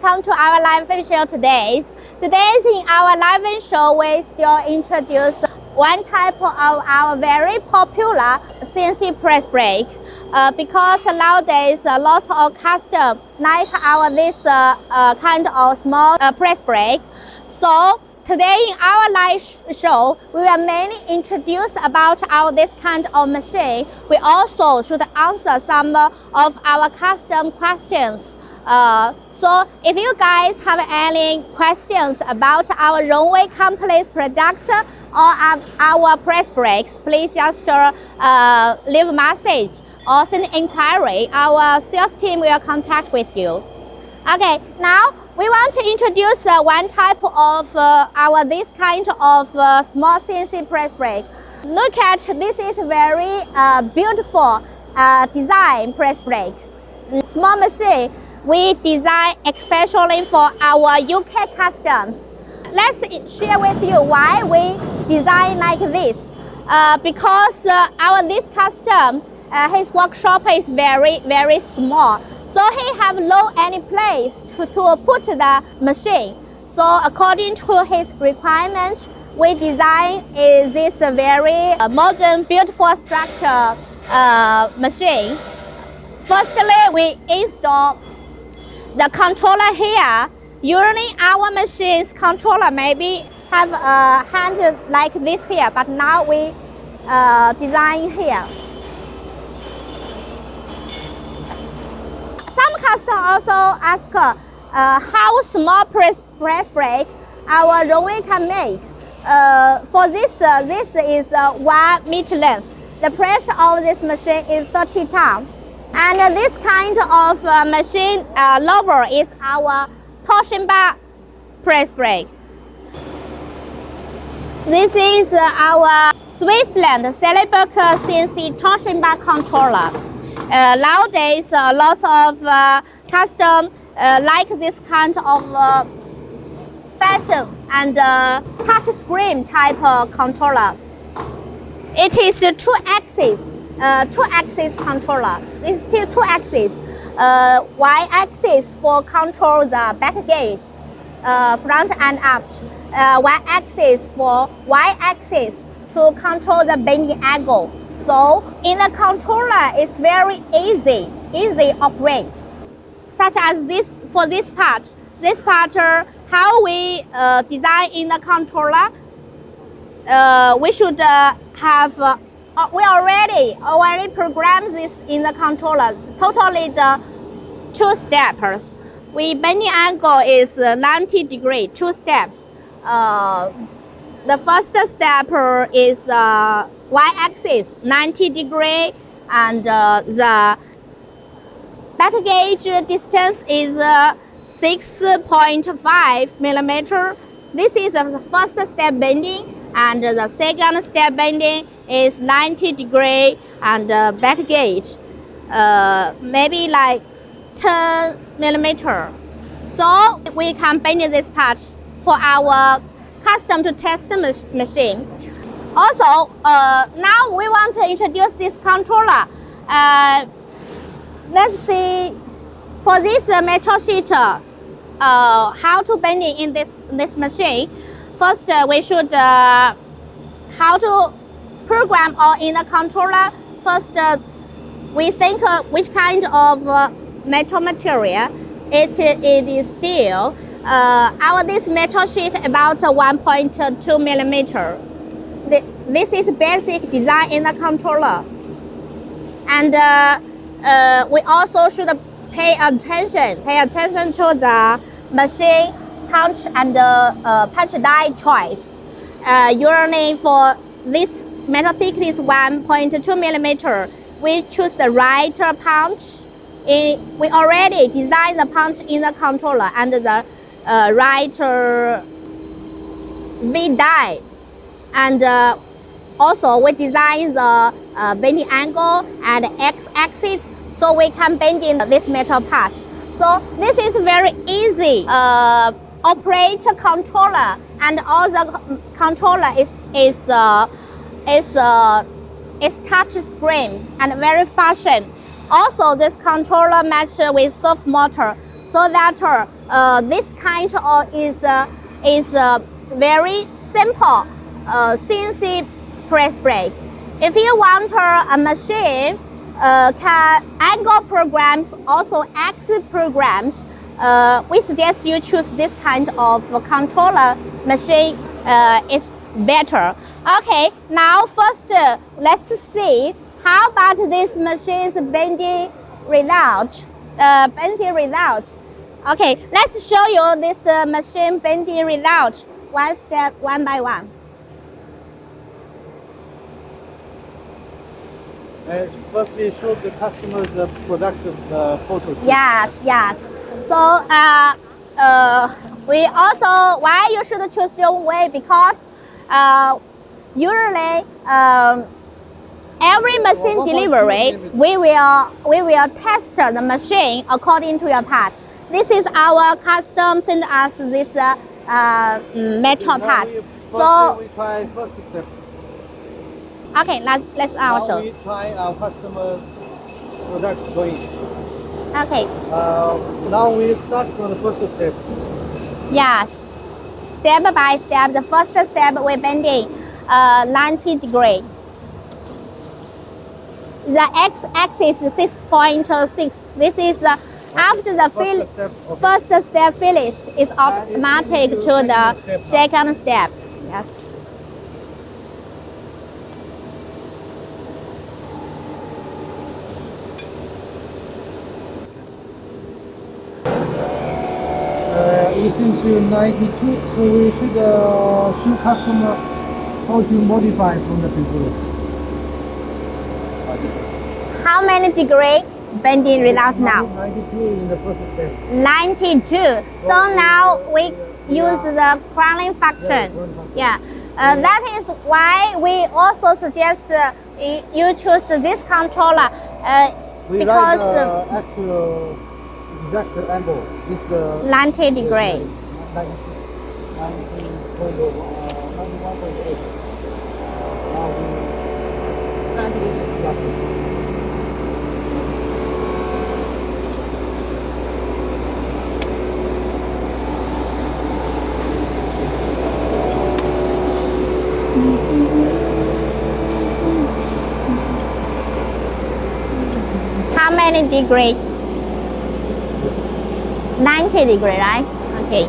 welcome to our live show today. Today in our live show, we still introduce one type of our very popular CNC press brake. Because nowadays lots of custom like this kind of small press brake. So today in our live show, we will mainly introduce about this kind of machine. We also should answer some of our custom questions. So if you guys have any questions about our RONGWIN company's product or our press brakes, please just leave a message or send inquiry. Our sales team will contact with you. Okay, now we want to introduce one type of this kind of small CNC press brake. Look at this is very beautiful design press brake. Small machine we design especially for our UK customs. Let's share with you why we design like this. Because this custom, his workshop is very small, so he have no any place to put the machine. So according to his requirement, we design this very modern, beautiful structure machine. Firstly, we install the controller here. Usually our machine's controller maybe have a hand like this here, but now we design here. Some customers also ask how small press brake our RONGWIN can make. For this is 1 meter length. The pressure of this machine is 30 tons. And this kind of machine lower is our Torsion bar press brake. This is our Switzerland Celebrate CNC Torsion bar controller. Nowadays, lots of custom like this kind of fashion and touch screen type of controller. It is two-axis controller. It's still two-axis. Y-axis for control the back gauge, front and aft. Y-axis for Y-axis to control the bending angle. So in the controller, it's very easy operate. Such as this for this part. This part, how we design in the controller, we should have. We already programmed this in the controller. Totally the 2 steps. We bending angle is 90 degrees, 2 steps. The first step is Y-axis 90 degrees, and the back gauge distance is 6.5 millimeter. This is the first step bending, and the second step bending is 90 degrees, and back gauge maybe like 10 millimeter. So we can bend this part for our custom to test machine. Also, now we want to introduce this controller. Let's see for this metal sheet how to bending in this machine. First, we should how to program or in the controller. First, we think which kind of metal material. It is steel. This metal sheet about 1.2 millimeter. This is basic design in the controller. And we also should pay attention to the machine punch and punch die choice. Usually for this metal thickness 1.2 millimeter, we choose the right punch. We already designed the punch in the controller and the right V die. And also we design the bending angle and X-axis, so we can bend in this metal parts. So this is very easy operate controller, and all the controller is touch screen and very fashion. Also, this controller matches with soft motor so that this kind of is very simple CNC press brake. If you want a machine can angle programs, also axis programs, we suggest you choose this kind of controller machine. Is better. Okay, now first let's see how about this machine's bending result. Okay, let's show you this machine bending result one step, one by one. Firstly, show the customers the product photo. Yes. So we also, why you should choose RONGWIN, because usually every machine delivery we will test the machine according to your part. This is our custom send us this metal parts. So we try first step. okay, let's also. Now we try our customer products going. Okay. Now we start from the first step. Yes. Step by step. The first step we're bending 90 degrees. The x-axis is 6.6. This is after the first step finished, it's automatic to the second step. Yes. It seems to 92, so we should show customer how to modify from the computer. How many degrees bending result now? 92 in the first step. 92. So now we use the crowning function. Yeah. That is why we also suggest you choose this controller because actual exact angle is 90 degrees. 91.8. How many degrees? 90 degrees, right? Okay.